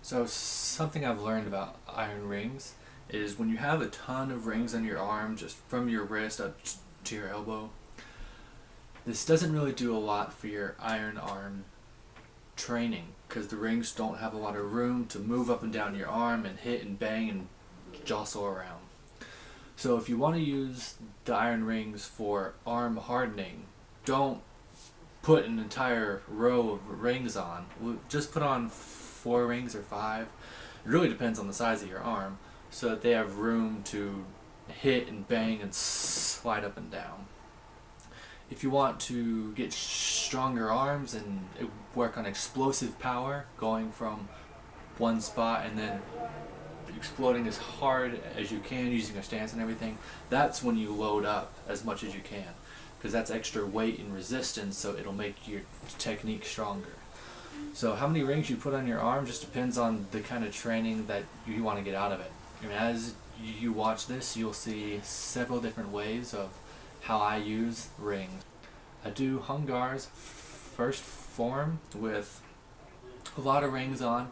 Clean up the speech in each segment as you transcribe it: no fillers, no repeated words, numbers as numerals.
So something I've learned about iron rings is when you have a ton of rings on your arm, just from your wrist up to your elbow, this doesn't really do a lot for your iron arm training because the rings don't have a lot of room to move up and down your arm and hit and bang and jostle around. So if you want to use the iron rings for arm hardening, don't put an entire row of rings on. Just put on 4 rings or 5. It really depends on the size of your arm, so that they have room to hit and bang and slide up and down. If you want to get stronger arms and work on explosive power, going from one spot and then exploding as hard as you can using a stance and everything, that's when you load up as much as you can, because that's extra weight and resistance, so it'll make your technique stronger. So how many rings you put on your arm just depends on the kind of training that you want to get out of it. I mean, as you watch this, you'll see several different ways of how I use rings. I do Hungar's first form with a lot of rings on,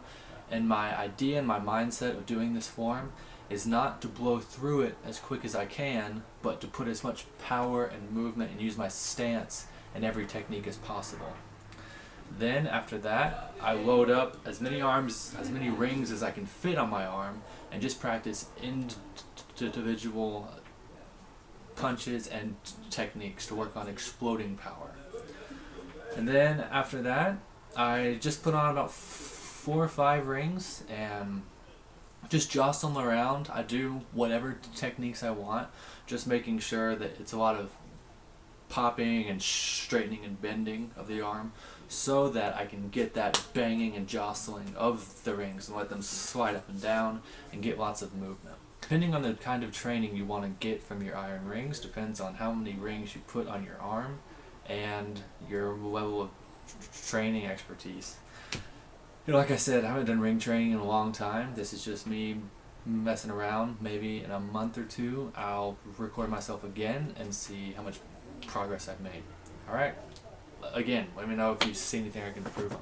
and my idea and my mindset of doing this form is not to blow through it as quick as I can, but to put as much power and movement and use my stance in every technique as possible. Then after that, I load up as many rings as I can fit on my arm, and just practice individual punches and techniques to work on exploding power. And then after that, I just put on about 4 or 5 rings and just jostle them around. I do whatever techniques I want, just making sure that it's a lot of popping and straightening and bending of the arm, so that I can get that banging and jostling of the rings and let them slide up and down and get lots of movement. Depending on the kind of training you want to get from your iron rings, depends on how many rings you put on your arm and your level of training expertise. Like I said, I haven't done ring training in a long time. This is just me messing around. Maybe in a month or 2, I'll record myself again and see how much progress I've made. Alright? Again, let me know if you see anything I can improve on.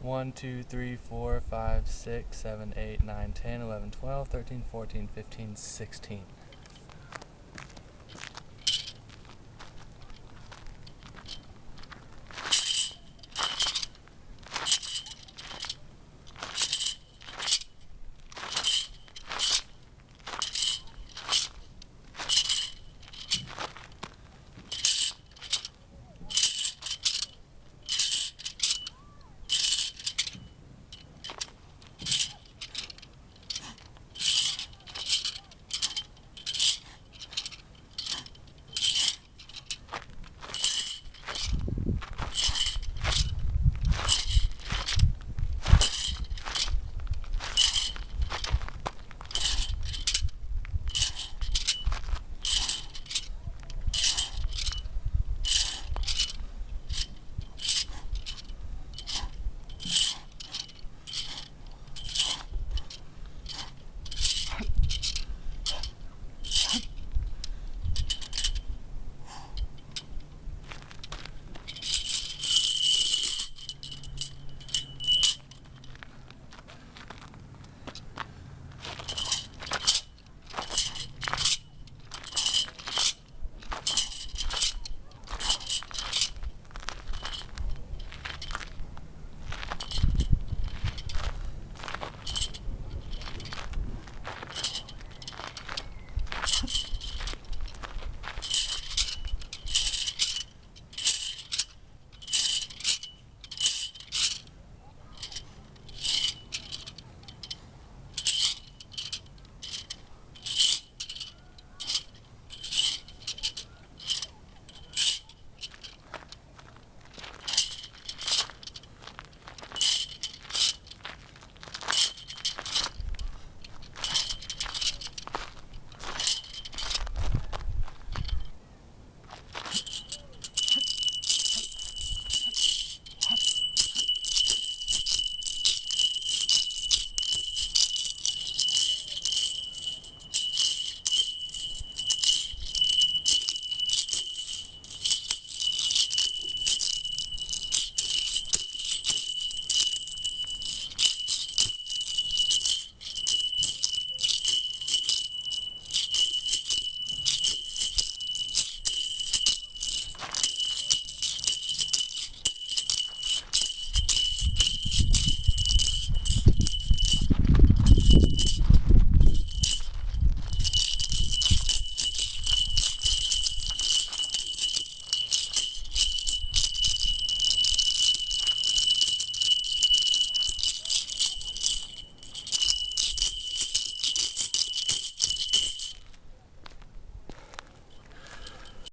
1, 2, 3, 4, 5, 6, 7, 8, 9, 10, 11, 12, 13, 14, 15, 16.